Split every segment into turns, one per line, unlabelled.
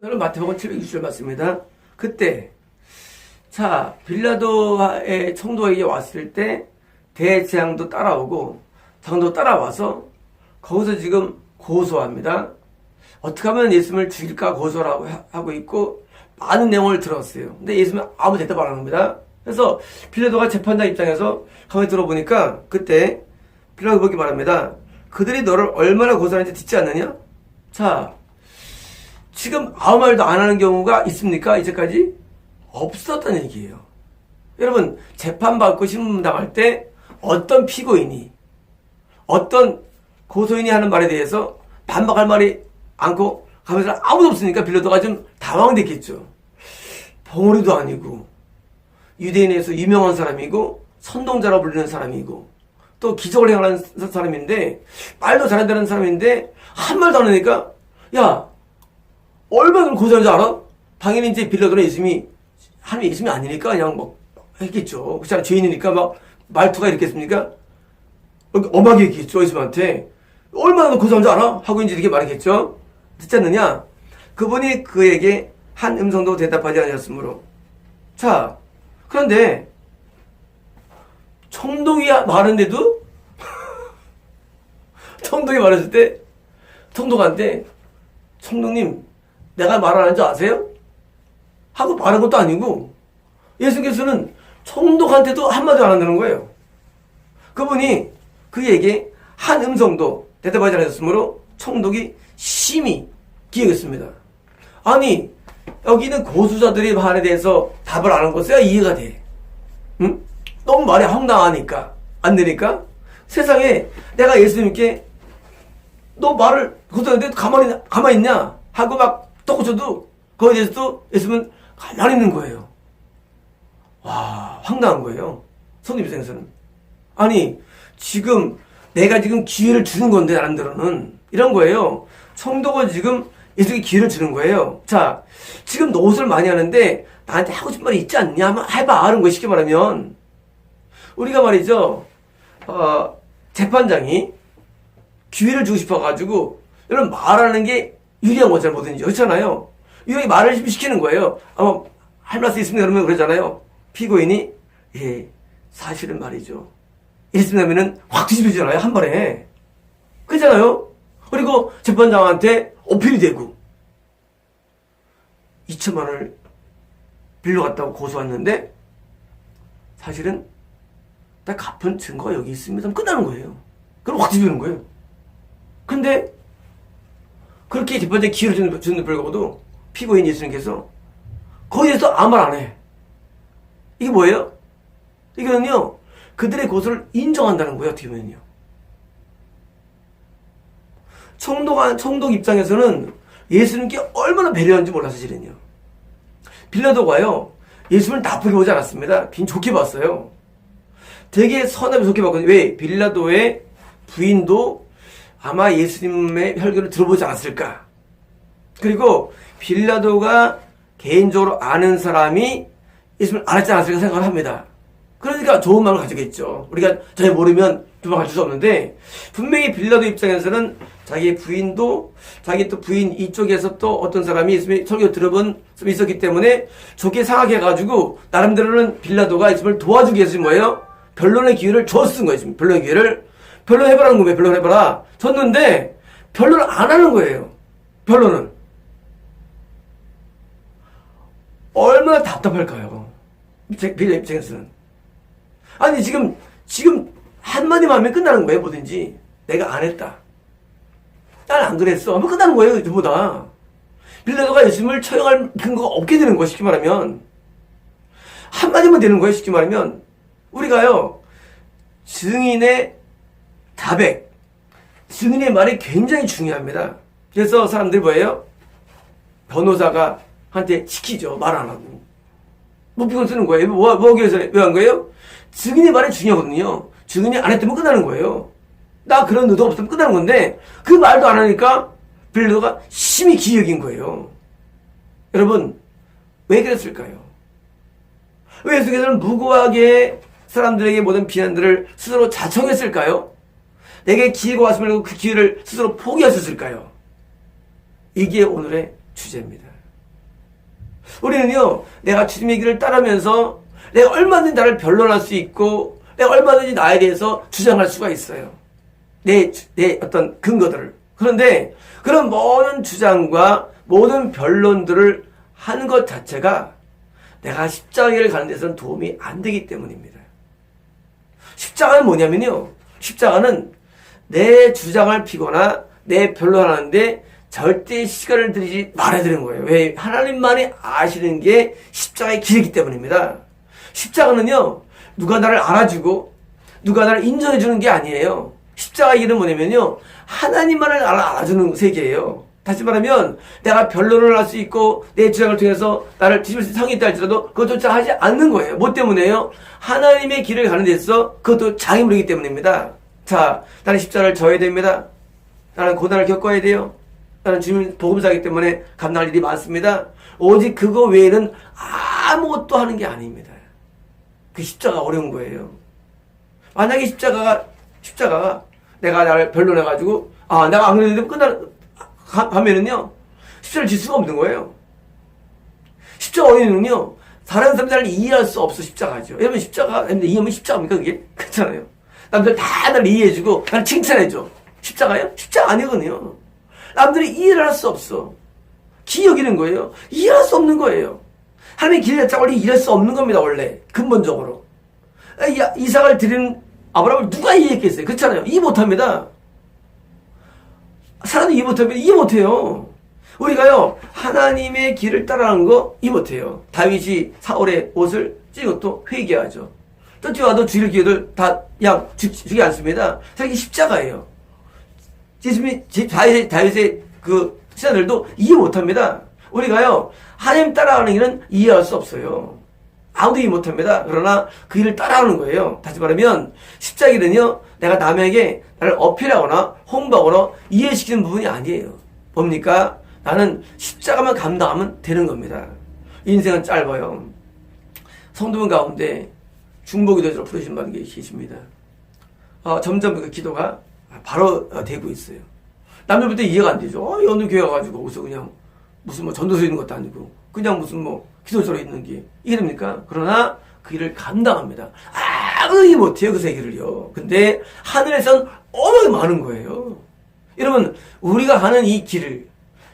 저는 마태복음 760절 맞습니다. 그때 빌라도의 청도에게 왔을 때 대재앙도 따라오고 장도 따라와서 거기서 지금 고소합니다. 어떻게 하면 예수님을 죽일까 고소를 하고 있고 많은 내용을 들었어요. 근데 예수님은 아무 대답 안 합니다. 그래서 빌라도가 재판장 입장에서 가만히 들어보니까 그때 빌라도가 그렇게 말합니다. 그들이 너를 얼마나 고소하는지 듣지 않느냐? 지금 아무 말도 안 하는 경우가 있습니까? 이제까지? 없었다는 얘기예요. 여러분, 재판받고 신문당할 때 어떤 피고인이 어떤 고소인이 하는 말에 대해서 반박할 말이 않고 가면서 아무도 없으니까 빌라도가 좀 당황됐겠죠. 벙어리도 아니고 유대인에서 유명한 사람이고 선동자라 불리는 사람이고 또 기적을 행하는 사람인데 말도 잘한다는 사람인데 한 말도 안 하니까 야 얼마나 고소한지 알아? 당연히 이제 빌라도는 하나님 예수님이 아니니까 그냥 뭐 했겠죠. 그렇잖아. 죄인이니까 막 말투가 이렇게 했습니까? 엄하게 얘기했죠. 예수님한테. 얼마나 고소한지 알아? 하고 이제 이렇게 말했겠죠. 듣지 않느냐? 그분이 그에게 한 음성도 대답하지 않았으므로. 그런데 청동이 말했는데도 청동이 말했을 때 청동한테 청동님 내가 말하는 줄 아세요? 하고 말한 것도 아니고 예수께서는 청동한테도 한마디 안 한다는 거예요. 그분이 그에게 한 음성도 대답하지 않았으므로 청동이 심히 기억했습니다. 아니 여기는 고수자들의 말에 대해서 답을 안 한 것이야 이해가 돼. 응? 너무 말이 황당하니까 안 되니까 세상에 내가 예수님께 너 말을 고소하는데 가만히 있냐 하고 막 떠고쳐도 거기에 대해서도 예수님은 가만히 있는 거예요. 와 황당한 거예요. 성님 입장에서는. 아니 내가 지금 기회를 주는 건데 나름대로는 이런 거예요. 청도가 지금 예수님께 기회를 주는 거예요. 지금 노릇을 많이 하는데 나한테 하고 싶은 말이 있지 않냐 하면 해봐 하는 거예요. 쉽게 말하면 우리가 말이죠 재판장이 기회를 주고 싶어가지고 여러분 말하는 게 유리한 거잖아요. 뭐든지 그렇잖아요. 유리하게 말을 시키는 거예요. 아마 할 말씀 있습니다 그러면 그러잖아요. 피고인이 예 사실은 말이죠 이랬으면은 확 뒤집어지잖아요 한 번에. 그렇잖아요. 그리고 재판장한테 어필이 되고 2천만 원을 빌려갔다고 고소했는데 사실은 나 갚은 증거가 여기 있습니다. 끝나는 거예요. 그럼 확 뒤집는 거예요. 근데 그렇게 재판장에 기회를 주는 불구하고도 피고인 예수님께서 거기에 대해서 아무 말 안 해. 이게 뭐예요? 이거는요 그들의 고소를 인정한다는 거예요. 어떻게 보면요 청독 입장에서는 예수님께 얼마나 배려한지 몰라 사실은요. 빌라도가요 예수님을 나쁘게 보지 않았습니다. 빈 좋게 봤어요. 되게 선하게 좋게 봤거든요. 왜? 빌라도의 부인도 아마 예수님의 혈교를 들어보지 않았을까. 그리고 빌라도가 개인적으로 아는 사람이 예수님을 알았지 않았을까 생각을 합니다. 그러니까 좋은 마음을 가지겠죠. 우리가 전혀 모르면 도망갈 수 없는데 분명히 빌라도 입장에서는 자기 부인도 자기 또 부인 이쪽에서 또 어떤 사람이 예수님의 설교 들어본 사람이 있었기 때문에 좋게 생각해가지고 나름대로는 빌라도가 예수님을 도와주기 위해서 뭐예요? 변론의 기회를 줬은 거예요. 변론의 기회를 변론해보라는 거예요. 변론해봐라 줬는데 변론을 안 하는 거예요. 변론은 얼마나 답답할까요? 빌라 입장에서는. 아니 지금 한마디만 하면 끝나는 거예요. 뭐든지 내가 안 했다 난 안 그랬어 하면 끝나는 거예요. 전부 다. 빌라도가 예수님을 처형할 근거가 없게 되는 거예요. 쉽게 말하면 한마디만 되는 거예요. 쉽게 말하면 우리가요 증인의 자백 증인의 말이 굉장히 중요합니다. 그래서 사람들이 뭐예요? 변호사가 한테 시키죠. 말 안 하고 무비건 쓰는 거예요. 뭐하기 위해서 왜 한 거예요? 증인의 말이 중요하거든요. 증인이 안 했다면 끝나는 거예요. 나 그런 의도가 없으면 끝나는 건데 그 말도 안 하니까 빌라도가 심히 기억인 거예요. 여러분 왜 그랬을까요? 왜 예수께서는 무고하게 사람들에게 모든 비난들을 스스로 자청했을까요? 내게 기회가 왔음을 그 기회를 스스로 포기하셨을까요? 이게 오늘의 주제입니다. 우리는요, 내가 주님의 길을 따르면서 내가 얼마든지 나를 변론할 수 있고, 내가 얼마든지 나에 대해서 주장할 수가 있어요. 내 어떤 근거들을. 그런데 그런 모든 주장과 모든 변론들을 하는 것 자체가 내가 십자가를 가는 데서는 도움이 안 되기 때문입니다. 십자가는 뭐냐면요, 십자가는 내 주장을 피거나 내 변론을 하는데 절대 시간을 들이지 말아야 되는 거예요. 왜? 하나님만이 아시는 게 십자가의 길이기 때문입니다. 십자가는요, 누가 나를 알아주고 누가 나를 인정해 주는 게 아니에요. 십자가의 길은 뭐냐면요, 하나님만을 알아주는 세계예요. 다시 말하면 내가 변론을 할 수 있고 내 주장을 통해서 나를 뒤집을 수 있는 상황이 있다 할지라도 그것조차 하지 않는 거예요. 뭐 때문에요? 하나님의 길을 가는 데 있어서 그것도 장애물이기 때문입니다. 자, 나는 십자가를 져야 됩니다. 나는 고난을 겪어야 돼요. 나는 주님 복음사이기 때문에 감당할 일이 많습니다. 오직 그거 외에는 아무것도 하는 게 아닙니다. 그 십자가가 어려운 거예요. 만약에 십자가가 내가 나를 변론해가지고 내가 안 그랬는데 가면은요, 십자가를 질 수가 없는 거예요. 십자가 어디는요, 다른 사람들을 이해할 수 없어. 십자가죠. 여러분, 십자가 이해하면 십자가입니까 그게? 그렇잖아요. 남들 다 나를 이해해주고 나를 칭찬해줘. 십자가요? 십자가 아니거든요. 남들이 이해를 할 수 없어. 기여기는 거예요. 이해할 수 없는 거예요. 하나님의 길 자체가 원래 이해할 수 없는 겁니다. 원래 근본적으로. 이삭을 드리는 아브라함을 누가 이해했겠어요? 그렇잖아요. 이해 못합니다. 사람들이 이해 못하면 이해 못해요. 우리가요, 하나님의 길을 따라가는 거 이해 못해요. 다윗이 사울의 옷을 찢은 것도 회개하죠. 또 뛰어와도 죽일 기회들 다 그냥 죽이지 않습니다. 이게 십자가예요. 다윗의 그 신하들도 이해 못합니다. 우리가요, 하나님 따라가는 길은 이해할 수 없어요. 아무도 이해 못합니다. 그러나 그 길을 따라가는 거예요. 다시 말하면 십자길은요, 내가 남에게 나를 어필하거나 홍보하거나 이해시키는 부분이 아니에요. 뭡니까? 나는 십자가만 감당하면 되는 겁니다. 인생은 짧아요. 성도분 가운데 중보기도자로 부르신 분이 계십니다. 점점 그 기도가 바로 되고 있어요. 남들 볼 때 이해가 안 되죠. 어느 교회 가가지고 거기서 그냥 무슨 뭐 전도서 있는 것도 아니고 그냥 무슨 뭐 기도처럼 있는 게 이게 됩니까? 그러나 그 일을 감당합니다. 아무도 이해 못해요, 그 세계를요. 근데 하늘에선 어마어마하게 많은 거예요. 여러분, 우리가 하는 이 길을,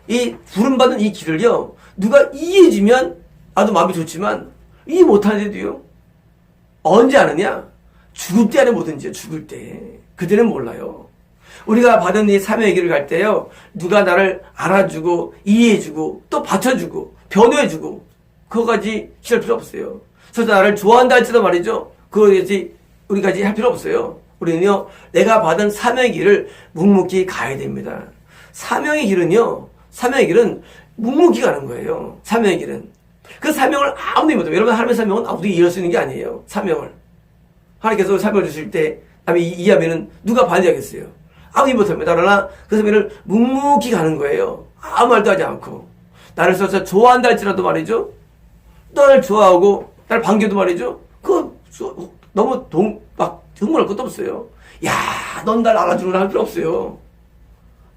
이 부름받은 이 길을요, 누가 이해해주면 나도 마음이 좋지만 이해 못하는데도요, 언제 아느냐? 죽을 때 안에 뭐든지요. 죽을 때. 그때는 몰라요. 우리가 받은 이 사명의 길을 갈 때요, 누가 나를 알아주고 이해해주고 또 받쳐주고 변호해주고 그거까지 싫을 필요 없어요. 그래서 나를 좋아한다 할지도 말이죠, 그거까지 우리까지 할 필요 없어요. 우리는요, 내가 받은 사명의 길을 묵묵히 가야 됩니다. 사명의 길은요, 사명의 길은 묵묵히 가는 거예요. 사명의 길은. 그 사명을 아무도 못해요. 여러분, 하나님의 사명은 아무도 이해할 수 있는 게 아니에요. 사명을. 하나님께서 사명을 주실 때 남이 이해하면은 누가 반대하겠어요? 아무도 못합니다. 그러나 그 사명을 묵묵히 가는 거예요. 아무 말도 하지 않고. 나를 써서 좋아한다 할지라도 말이죠, 나를 좋아하고 나를 반겨도 말이죠, 너무 막 흥분할 것도 없어요. 야, 넌 날 알아주는 할 필요 없어요.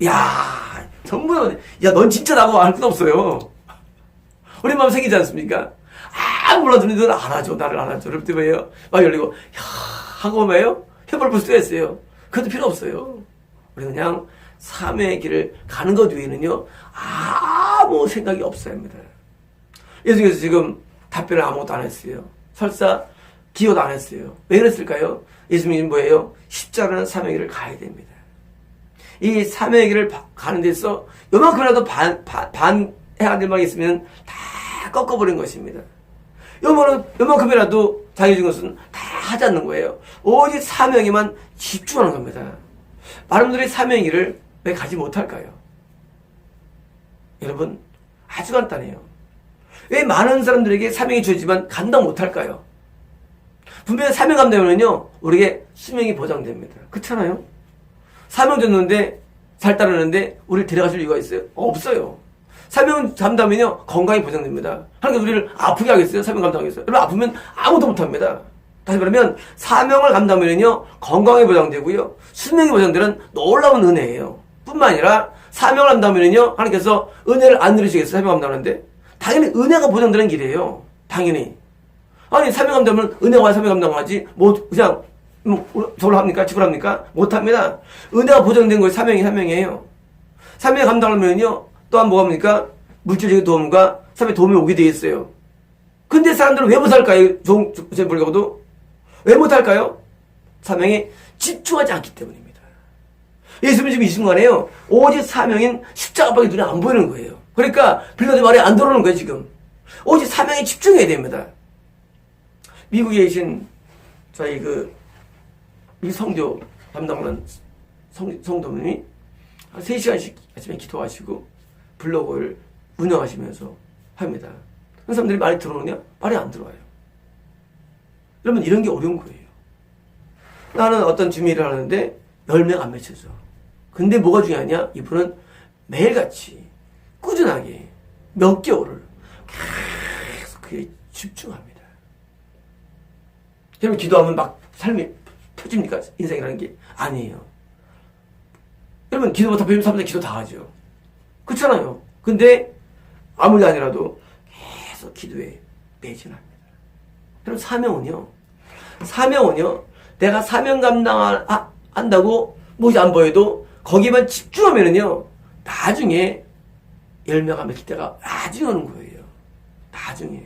야, 전부 넌 진짜 나고 할 필요 없어요. 우리 마음 생기지 않습니까? 몰라주는 넌 알아줘, 나를 알아줘. 그럴 때 뭐예요? 막 열리고 하고 뭐예요? 혀벌 불 수가 있어요. 그것도 필요 없어요. 우리 그냥 삶의 길을 가는 것 외에는요, 아무 생각이 없어야 합니다. 예수님께서 지금 답변을 아무것도 안 했어요. 설사 기여도 안 했어요. 왜 그랬을까요? 예수님이 뭐예요? 십자가라는 사명의 길을 가야 됩니다. 이 사명의 길을 가는 데서 요만큼이라도 반해야 될 말이 있으면 다 꺾어버린 것입니다. 요만큼이라도 자기 준 것은 다 하지 않는 거예요. 오직 사명에만 집중하는 겁니다. 많은 분들이 사명의 길을 왜 가지 못할까요? 여러분, 아주 간단해요. 왜 많은 사람들에게 사명이 주어지만 감당 못할까요? 분명히 사명 감당하면요, 우리에게 수명이 보장됩니다. 그렇잖아요? 사명 줬는데 잘 따르는데 우리를 데려가실 이유가 있어요? 없어요. 사명 감당하면요, 건강이 보장됩니다. 하나님께서 우리를 아프게 하겠어요? 사명 감당하겠어요? 여러분, 아프면 아무도 못합니다. 다시 말하면 사명을 감당하면요, 건강이 보장되고요, 수명이 보장되는 놀라운 은혜예요. 뿐만 아니라 사명을 감당하면요, 하나님께서 은혜를 안 누리시겠어요? 사명 감당하는데 당연히 은혜가 보장되는 길이에요. 당연히. 아니, 사명 감당하면 은혜가 와야 사명 감당하지. 뭐, 그냥, 저걸 합니까? 지불 합니까? 못합니다. 은혜가 보장된 거예요. 사명이에요. 사명이 감당하면요, 또한 뭐가 합니까? 물질적인 도움과 사명의 도움이 오게 돼 있어요. 근데 사람들은 왜 못할까요? 제 불교도? 왜 못할까요? 사명에 집중하지 않기 때문입니다. 예수님은 지금 이 순간에요, 오직 사명인 십자가밖에 눈에 안 보이는 거예요. 그러니까 빌라도 말이 안 들어오는 거예요, 지금. 오직 사명에 집중해야 됩니다. 미국에 계신 저희 이 성교 담당하는 성도님이 한 3시간씩 아침에 기도하시고 블로그를 운영하시면서 합니다. 그런 사람들이 말이 들어오느냐? 말이 안 들어와요. 여러분, 이런 게 어려운 거예요. 나는 어떤 주미를 하는데 열매가 안 맺혀져. 근데 뭐가 중요하냐? 이분은 매일같이 꾸준하게 몇 개월을 계속 그에 집중합니다. 여러분, 기도하면 막 삶이 펴집니까? 인생이라는 게 아니에요. 여러분, 기도 못하면 사람들 기도 다 하죠. 그렇잖아요. 근데 아무리 아니라도 계속 기도에 매진합니다. 여러분, 사명은요, 내가 사명 감당한다고 무엇이 안 보여도 거기에만 집중하면은요, 나중에 열매가 맺힐 때가 나중에 오는 거예요. 나중에.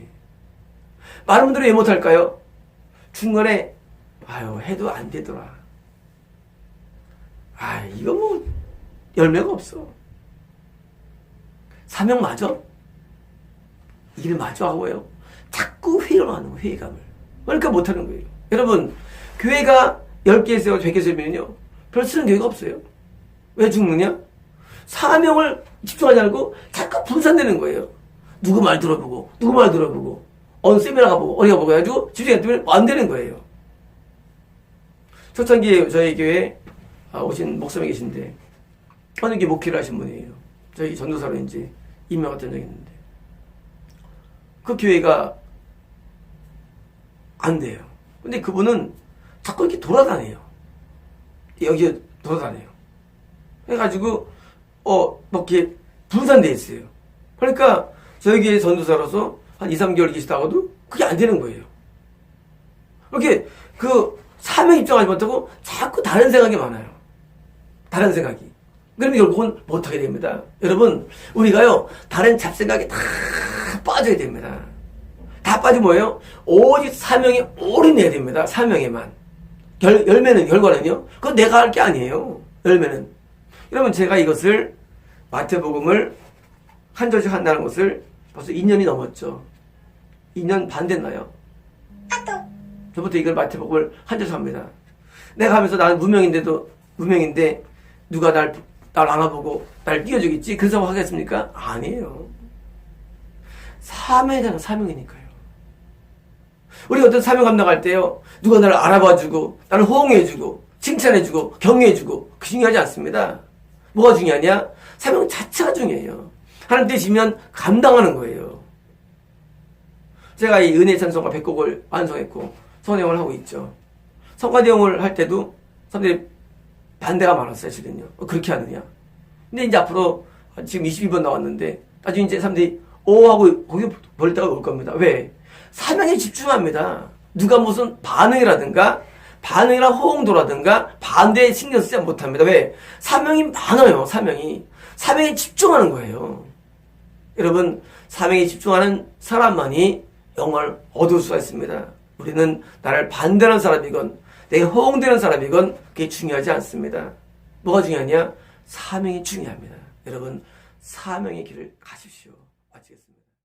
많은 분들은 왜 못할까요? 중간에, 해도 안 되더라. 이거 뭐, 열매가 없어. 사명 맞아? 일 맞아 하고요. 자꾸 회의를 하는 거예요, 회의감을. 그러니까 못하는 거예요. 여러분, 교회가 10개 있어요, 100개 있으면요, 별 쓰는 교회가 없어요. 왜 죽느냐? 사명을 집중하지 않고 자꾸 분산되는 거예요. 누구 말 들어보고, 어느 세미나 가보고, 어디 가보고 해가지고 집중이 되면 안 되는 거예요. 초창기에 저희 교회에 오신 목사님이 계신데, 어느 게 목회를 하신 분이에요. 저희 전도사로 이제 임명가 된 적이 있는데, 그 교회가 안 돼요. 근데 그분은 자꾸 이렇게 돌아다녀요. 여기 돌아다녀요. 해가지고, 뭐 이렇게 분산돼 있어요. 그러니까 저희 교회 전도사로서 한 2, 3개월 계시다가도 그게 안 되는 거예요. 이렇게 사명에 입장하지 못하고 자꾸 다른 생각이 많아요. 다른 생각이. 그러면 결국은 못하게 됩니다. 여러분, 우리가요, 다른 잡생각에 다 빠져야 됩니다. 다 빠지면 뭐예요? 오직 사명에 올인해야 됩니다. 사명에만. 결과는요? 그건 내가 할 게 아니에요. 열매는. 여러분, 제가 이것을, 마태복음을 한 절씩 한다는 것을 벌써 2년이 넘었죠. 2년 반 됐나요? 저부터 이걸 마태복음을 한 절씩 합니다. 내가 하면서 나는 무명인데 누가 날 알아보고 날 띄워주겠지? 그런 생각 하겠습니까? 아니에요. 사명이니까요. 우리가 어떤 사명 감당할 때요, 누가 나를 알아봐주고, 나를 호응해주고, 칭찬해주고, 격려해주고, 그 중요하지 않습니다. 뭐가 중요하냐? 사명 자체가 중요해요. 하나님 되시면 감당하는 거예요. 제가 이 은혜 찬송가 100곡을 완성했고, 성화대용을 하고 있죠. 성화대용을 할 때도 사람들이 반대가 많았어요, 실은요. 그렇게 하느냐. 근데 이제 앞으로 지금 22번 나왔는데, 나중에 이제 사람들이 하고 거기 볼 때가 올 겁니다. 왜? 사명에 집중합니다. 누가 무슨 반응이랑 호응도라든가 반대에 신경 쓰지 못합니다. 왜? 사명이 많아요, 사명에 집중하는 거예요. 여러분, 사명에 집중하는 사람만이 영광을 얻을 수가 있습니다. 우리는 나를 반대하는 사람이건 내게 호응되는 사람이건 그게 중요하지 않습니다. 뭐가 중요하냐? 사명이 중요합니다. 여러분, 사명의 길을 가십시오. 마치겠습니다.